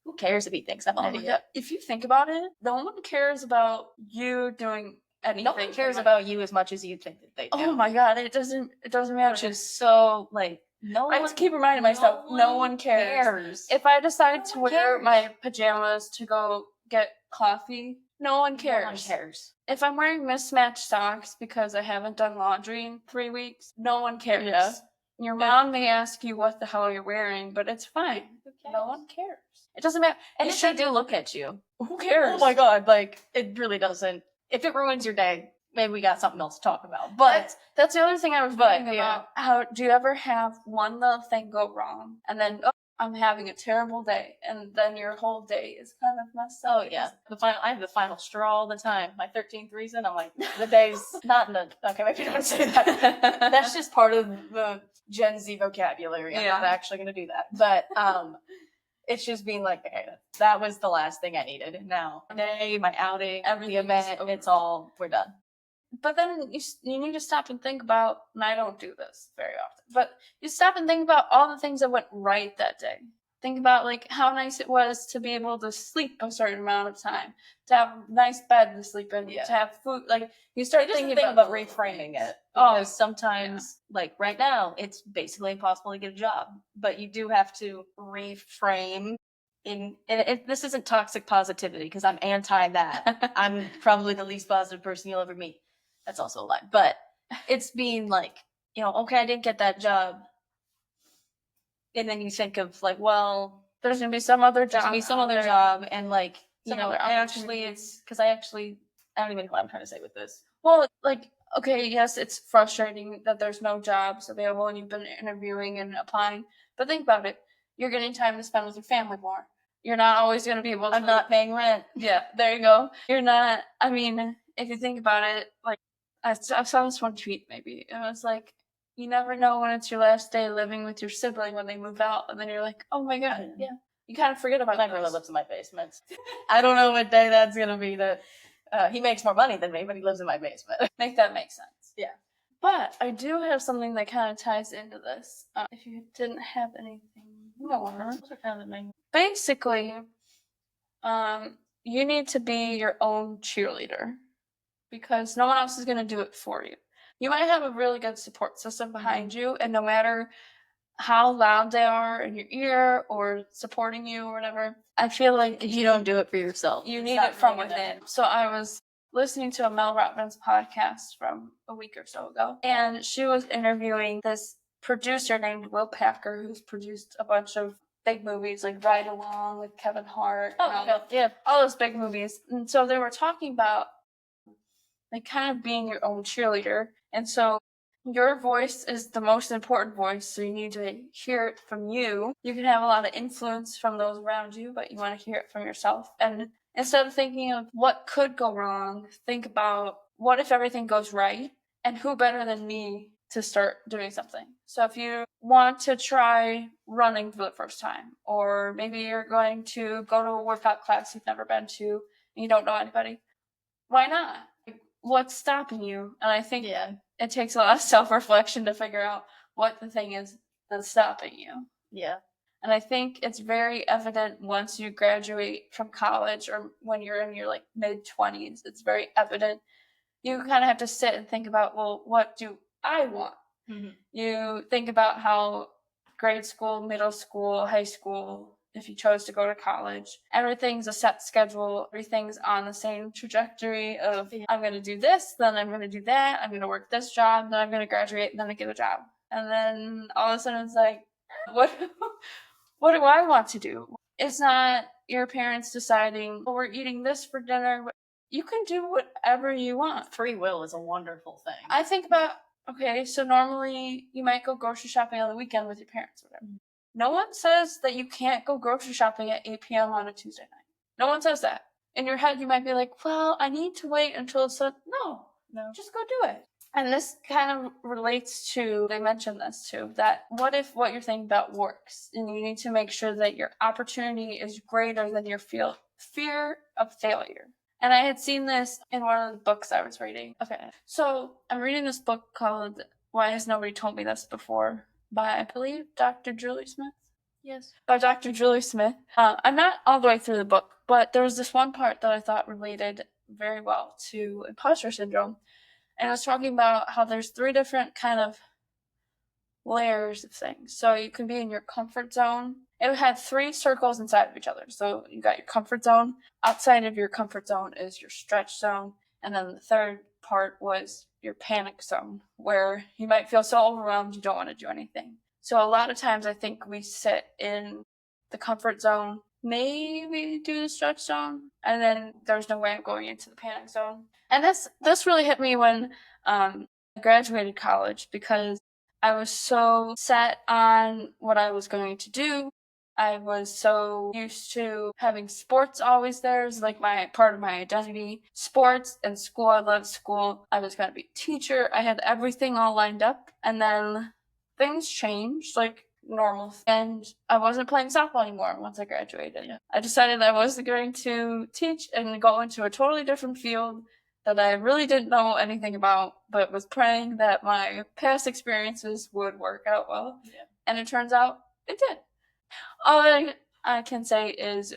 Who cares if he thinks I'm oh an my idiot? God, if you think about it, no one cares about you doing anything. No one cares about you as much as you think that they do. Oh my god, it doesn't matter. Which is so like no I have to keep reminding myself, no one cares. If I decide to wear my pajamas to go get coffee, no one cares. No one cares. If I'm wearing mismatched socks because I haven't done laundry in 3 weeks, no one cares. Yeah. Your mom may ask you what the hell you're wearing, but it's fine. No one cares. It doesn't matter. And if they do look at you, Who cares? oh my god, like, it really doesn't. If it ruins your day, maybe we got something else to talk about. But that's the other thing I was thinking about. How do you ever have one little thing go wrong, and then I'm having a terrible day, and then your whole day is kind of messed up? oh yeah, I have the final straw all the time. My 13th reason, I'm like, the day's not in the. Okay, maybe don't say that. That's just part of the Gen Z vocabulary. I'm not actually going to do that, but it's just being like, okay, that was the last thing I needed. Now, day, my outing, the event, it's all, we're done. But then you need to stop and think about, and I don't do this very often, but you stop and think about all the things that went right that day. Think about like how nice it was to be able to sleep a certain amount of time, to have a nice bed to sleep in, to have food. Like you start thinking about reframing it. Because sometimes, like right now, it's basically impossible to get a job. But you do have to reframe. This isn't toxic positivity because I'm anti that. I'm probably the least positive person you'll ever meet. That's also a lie. But it's being like, okay, I didn't get that job. And then you think of like, well, there's gonna be some other job. And like, it's because I don't even know what I'm trying to say with this. Well, like, okay, yes, it's frustrating that there's no jobs available and you've been interviewing and applying, but think about it. You're getting time to spend with your family more. You're not always going to be able to. I'm not paying rent. Yeah, there you go. You're not, I mean, if you think about it, like, I saw this one tweet maybe, and it was like, you never know when it's your last day living with your sibling when they move out, and then you're like, oh my god, yeah. You kind of forget about my brother lives in my basement. I don't know what day that's going to be. That he makes more money than me, but he lives in my basement. Make that make sense. Yeah. But I do have something that kind of ties into this. If you didn't have anything more, basically, you need to be your own cheerleader because no one else is going to do it for you. You might have a really good support system behind you, and no matter how loud they are in your ear or supporting you or whatever, I feel like if you don't do it for yourself, you need it from within. So I was listening to a Mel Robbins podcast from a week or so ago, and she was interviewing this producer named Will Packer, who's produced a bunch of big movies like Ride Along with Kevin Hart, all those big movies. And so they were talking about like kind of being your own cheerleader. And so your voice is the most important voice, so you need to hear it from you. You can have a lot of influence from those around you, but you want to hear it from yourself. And instead of thinking of what could go wrong, think about what if everything goes right, and who better than me to start doing something. So if you want to try running for the first time, or maybe you're going to go to a workout class you've never been to and you don't know anybody, why not? What's stopping you? And I think it takes a lot of self-reflection to figure out what the thing is that's stopping you. Yeah. And I think it's very evident once you graduate from college or when you're in your like mid-20s, it's very evident. You kind of have to sit and think about, well, what do I want? Mm-hmm. You think about how grade school, middle school, high school, if you chose to go to college, everything's a set schedule. Everything's on the same trajectory of I'm going to do this, then I'm going to do that. I'm going to work this job, then I'm going to graduate, and then I get a job. And then all of a sudden it's like, what do I want to do? It's not your parents deciding, we're eating this for dinner. You can do whatever you want. Free will is a wonderful thing. I think about, okay, so normally you might go grocery shopping on the weekend with your parents or whatever. Mm-hmm. No one says that you can't go grocery shopping at 8 p.m. on a Tuesday night. No one says that. In your head, you might be like, well, I need to wait until it's sun. No, just go do it. And this kind of relates to, they mentioned this too, that what if what you're thinking about works? And you need to make sure that your opportunity is greater than your fear of failure. And I had seen this in one of the books I was reading. Okay, so I'm reading this book called Why Has Nobody Told Me This Before? By, I believe, Dr. Julie Smith. Yes. By Dr. Julie Smith. I'm not all the way through the book, but there was this one part that I thought related very well to imposter syndrome. And I was talking about how there's 3 different kind of layers of things. So you can be in your comfort zone. It had 3 circles inside of each other. So you got your comfort zone. Outside of your comfort zone is your stretch zone. And then the third part was your panic zone where you might feel so overwhelmed you don't want to do anything. So a lot of times I think we sit in the comfort zone, maybe do the stretch zone, and then there's no way of going into the panic zone. And this really hit me when I graduated college, because I was so set on what I was going to do. I was so used to having sports always there as like my part of my identity. Sports and school, I loved school. I was going to be a teacher. I had everything all lined up. And then things changed, like normal. And I wasn't playing softball anymore once I graduated. Yeah. I decided I wasn't going to teach and go into a totally different field that I really didn't know anything about, but was praying that my past experiences would work out well. Yeah. And it turns out it did. All I can say is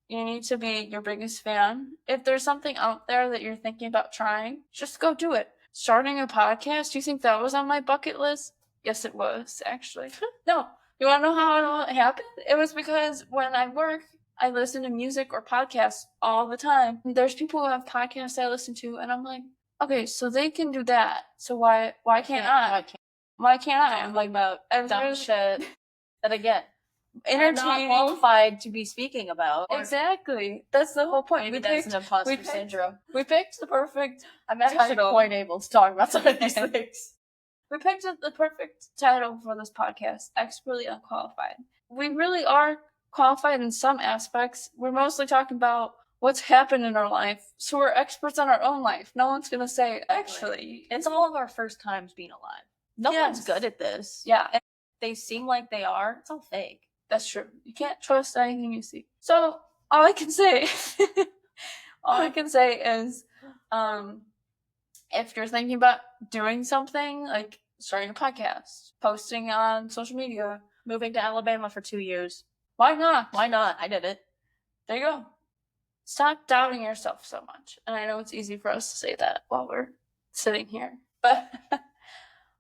you need to be your biggest fan. If there's something out there that you're thinking about trying, just go do it. Starting a podcast, you think that was on my bucket list? Yes, it was, actually. No. You want to know how it happened? It was because when I work, I listen to music or podcasts all the time. There's people who have podcasts I listen to, and I'm like, okay, so they can do that. So why can't I? Why can't I? I'm like, about dumb shit that again, I'm not qualified to be speaking about. Exactly. That's the whole point. Maybe that's an imposter syndrome. We picked the perfect I'm actually quite able to talk about some of these things. We picked the perfect title for this podcast, Expertly Unqualified. We really are qualified in some aspects. We're mostly talking about what's happened in our life, so we're experts on our own life. No one's going to say, actually. It's all of our first times being alive. No one's good at this. Yeah. And they seem like they are. It's all fake. That's true. You can't trust anything you see. So all I can say, is, if you're thinking about doing something like starting a podcast, posting on social media, moving to Alabama for 2 years, why not? Why not? I did it. There you go. Stop doubting yourself so much. And I know it's easy for us to say that while we're sitting here, but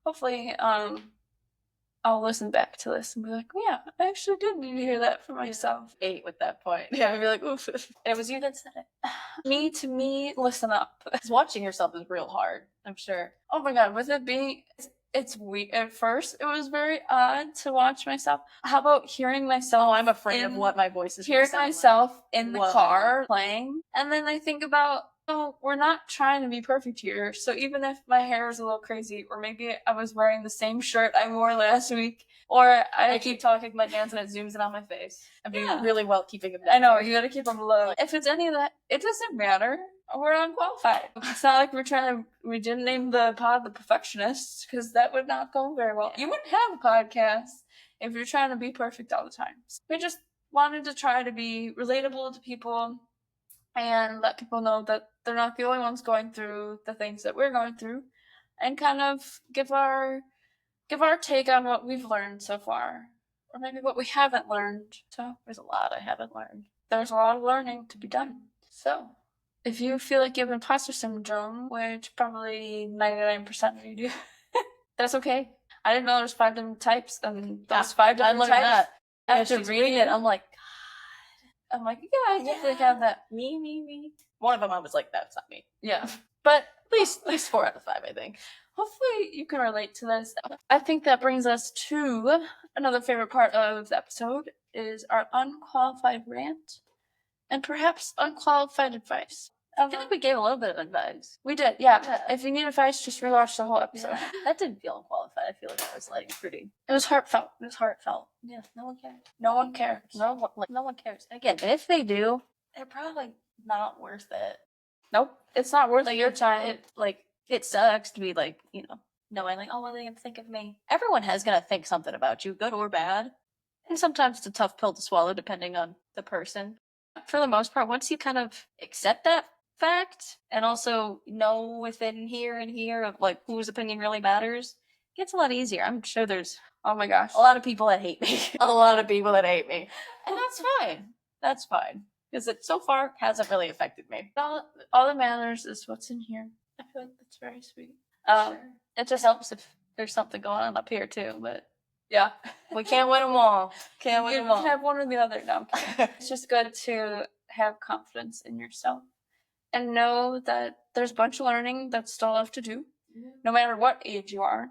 hopefully, I'll listen back to this and be like, oh, yeah, I actually did need to hear that for myself. 8 with that point. Yeah, I'd be like, oof. And it was you that said it. To me, listen up. Because watching yourself is real hard, I'm sure. Oh my God, with it being, it's weird. At first, it was very odd to watch myself. How about hearing myself? Oh, I'm afraid of what my voice is. Hearing myself in the car playing. And then I think about, oh, we're not trying to be perfect here. So even if my hair is a little crazy, or maybe I was wearing the same shirt I wore last week, or I keep talking my hands and it zooms in on my face. I'm doing really well keeping them down. I know, you gotta keep them low. If it's any of that, it doesn't matter. We're unqualified. It's not like we didn't name the pod The Perfectionist, because that would not go very well. You wouldn't have a podcast if you're trying to be perfect all the time. We just wanted to try to be relatable to people and let people know that they're not the only ones going through the things that we're going through, and kind of give our take on what we've learned so far, or maybe what we haven't learned. So there's a lot I haven't learned. There's a lot of learning to be done. So if you feel like you have imposter syndrome, which probably 99% of you do, that's okay. I didn't know there's 5 different types, and those 5 different types. After reading it, I'm like, yeah, I definitely have that. Me. One of them I was like, that's not me. Yeah. But at least 4 out of 5, I think. Hopefully you can relate to this. I think that brings us to another favorite part of the episode, is our unqualified rant and perhaps unqualified advice. I feel like we gave a little bit of advice. We did, yeah. If you need advice, just rewatch the whole episode. Yeah. That didn't feel unqualified. I feel like it was like pretty. It was heartfelt. Yeah, no one cares. No one cares. No one cares. And again, if they do, they're probably not worth it. Nope, it's not worth your time. It sucks to be like, knowing like, oh, what are they gonna think of me? Everyone has gonna think something about you, good or bad. And sometimes it's a tough pill to swallow depending on the person. For the most part, once you kind of accept that fact and also know within here and here of like whose opinion really matters, it gets a lot easier. I'm sure there's, oh my gosh, a lot of people that hate me. And that's fine. Because it so far hasn't really affected me. All that matters is what's in here. I feel like that's very sweet. Sure. It just helps if there's something going on up here too, but yeah. We can't win them all. You have one or the other. No, it's just good to have confidence in yourself and know that there's a bunch of learning that's still left to do. no matter what age you are.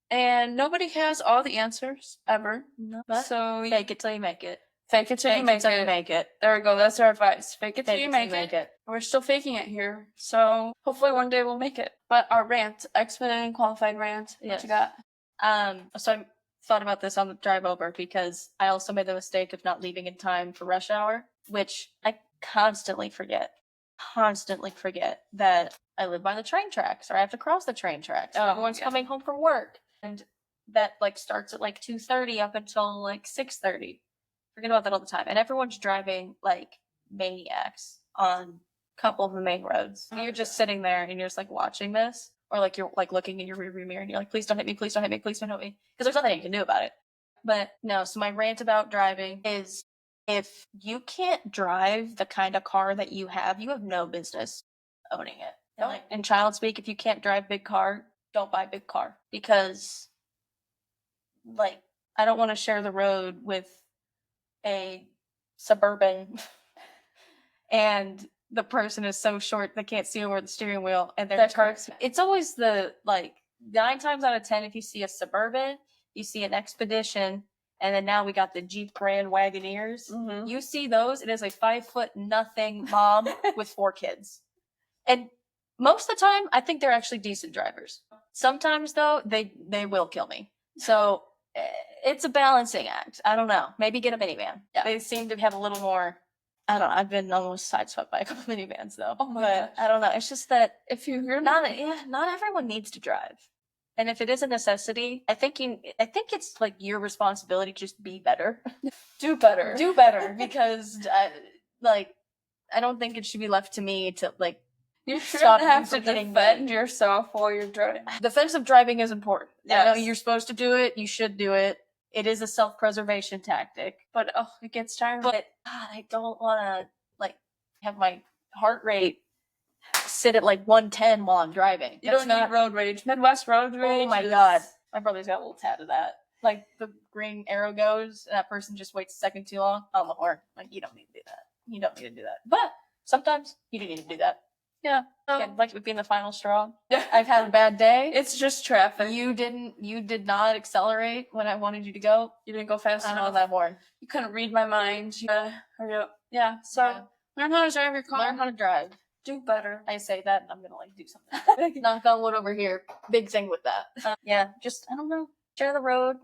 And nobody has all the answers ever. No, So fake it till you make it. Fake it till you make it. Make it. There we go. That's our advice. Fake it till you make it. it. We're still faking it here. So hopefully one day we'll make it. But our rant, Expertly Unqualified rant. What you got? So I thought about this on the drive over because I also made the mistake of not leaving in time for rush hour, which I constantly forget that I live by the train tracks or I have to cross the train tracks. Everyone's coming home from work. And that like starts at like 2:30 up until like 6:30. Forget about that all the time. And everyone's driving like maniacs on a couple of the main roads. You're just sitting there and you're just like watching this. Or like you're like looking in your rearview mirror and you're like, please don't hit me, please don't hit me, please don't hit me. Because there's nothing you can do about it. But no, so my rant about driving is if you can't drive the kind of car that you have no business owning it. And like in child speak, if you can't drive big car, don't buy big car. Because like I don't want to share the road with a Suburban and the person is so short they can't see over the steering wheel and they're it's always the like 9 times out of 10 if you see a Suburban, you see an Expedition, and then now we got the Jeep Grand Wagoneers. You see those, it is a 5 nothing mom with 4 kids. And most of the time I think they're actually decent drivers. Sometimes though they will kill me. So it's a balancing act. I don't know. Maybe get a minivan. Yeah. They seem to have a little more. I don't know. I've been almost sideswept by a couple minivans though. Oh my gosh. I don't know. It's just that if you're not everyone needs to drive. And if it is a necessity, I think it's like your responsibility to just be better. Do better because I don't think it should be left to me to like you shouldn't have to defend yourself while you're driving. Defensive driving is important. Yes. I know you're supposed to do it. You should do it. It is a self-preservation tactic. But it gets tiring. But God, I don't want to like have my heart rate sit at like 110 while I'm driving. You don't need road rage. Midwest road rage. Oh my God. My brother's got a little tat of that. Like the green arrow goes, and that person just waits a second too long on the horn. Like you don't need to do that. You don't need to do that. But sometimes you do need to do that. Yeah. Like it would be in the final straw. I've had a bad day. It's just traffic. You did not accelerate when I wanted you to go. You didn't go fast enough. On that horn. You couldn't read my mind. You hurry up. Yeah. So learn how to drive your car. Learn how to drive. Do better. I say that and I'm gonna like do something. Knock on wood over here. Big thing with that. Yeah. Just I don't know. Share the road.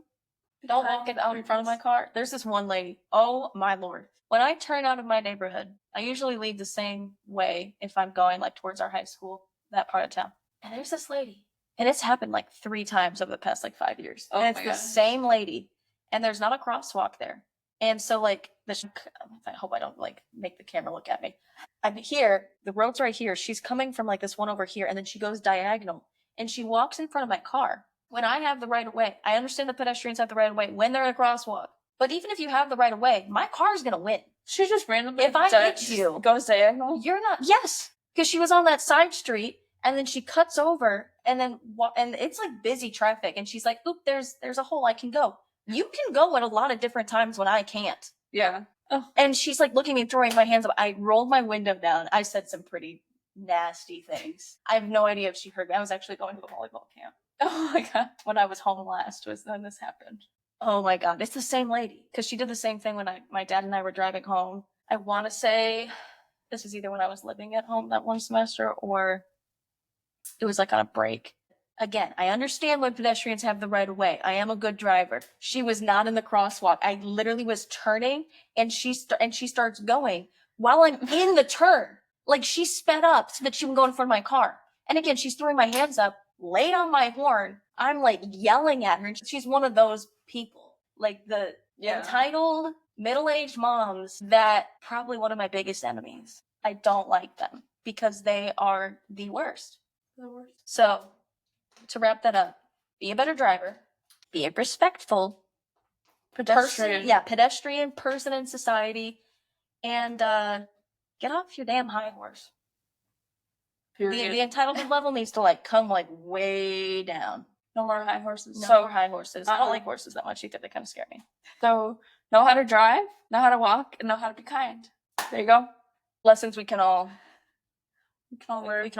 Don't walk it out in front of my car. There's this one lady. Oh my Lord. When I turn out of my neighborhood, I usually leave the same way if I'm going like towards our high school, that part of town. And there's this lady. And it's happened like 3 times over the past like 5 years. Oh, and it's the same lady. And there's not a crosswalk there. And so like I hope I don't like make the camera look at me. I'm here, the road's right here. She's coming from like this one over here, and then she goes diagonal. And she walks in front of my car. When I have the right of way, I understand the pedestrians have the right of way when they're in a crosswalk. But even if you have the right of way, my car's gonna win. She just randomly if I hit you, goes diagonal. You're not. Yes, because she was on that side street, and then she cuts over, and then and it's like busy traffic, and she's like, "Oop, there's a hole I can go." You can go at a lot of different times when I can't. Yeah. Oh. And she's like looking at me, throwing my hands up. I rolled my window down. I said some pretty nasty things. I have no idea if she heard me. I was actually going to a volleyball camp. Oh my God. When I was home last was when this happened. Oh my God. It's the same lady. Because she did the same thing when my dad and I were driving home. I want to say this is either when I was living at home that one semester or it was like on a break. Again, I understand when pedestrians have the right of way. I am a good driver. She was not in the crosswalk. I literally was turning and she starts going while I'm in the turn. Like she sped up so that she would go in front of my car. And again, she's throwing my hands up, laid on my horn. I'm like yelling at her. And she's one of those people, like the entitled middle-aged moms that probably one of my biggest enemies. I don't like them because they are the worst. So to wrap that up, be a better driver, be a respectful pedestrian person in society, and get off your damn high horse. The entitlement level needs to like come like way down. No more high horses. No more high horses. I don't like horses that much either. They kind of scare me. So know how to drive, know how to walk, and know how to be kind. There you go. Lessons we can all learn.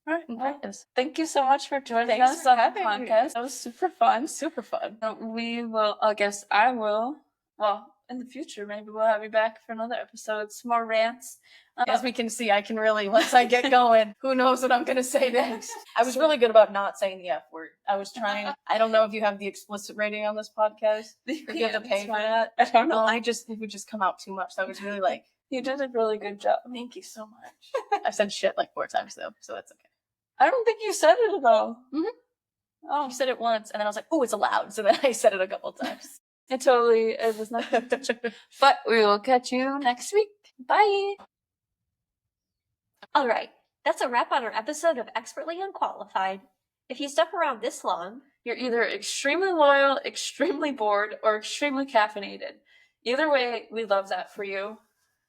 All All right. and Well, practice. thank you so much for joining Thanks us for on the having me. podcast. That was super fun. Super fun. We will, I guess I will, well, in the future, maybe we'll have you back for another episode, some more rants. As we can see, I can really, once I get going, who knows what I'm going to say next. I was really good about not saying the F word. I was trying, I don't know if you have the explicit rating on this podcast. If you have to pay for that. I don't know. It would just come out too much. So I was really like, you did a really good job. thank you so much. I've said shit like 4 times though, so that's okay. I don't think you said it though. Mhm. Oh, You said it once, and then I was like, oh, it's allowed. So then I said it a couple times. it was not. But we will catch you next week. Bye. All right, that's a wrap on our episode of Expertly Unqualified. If you stuck around this long, You're either extremely loyal, extremely bored, or extremely caffeinated. Either way, we love that for you.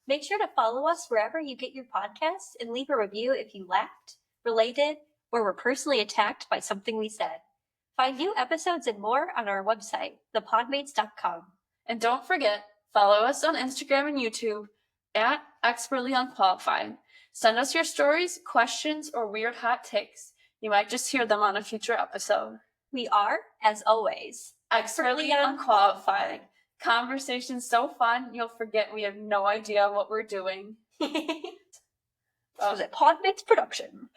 make sure to follow us wherever you get your podcasts and leave a review if you laughed, related, or were personally attacked by something we said. Find new episodes and more on our website, thepodmates.com. And don't forget, follow us on Instagram and YouTube at Expertly Unqualified. Send us your stories, questions, or weird hot takes. You might just hear them on a future episode. We are, as always, Expertly Unqualified. Conversations so fun, you'll forget we have no idea what we're doing. this was a Podmates production.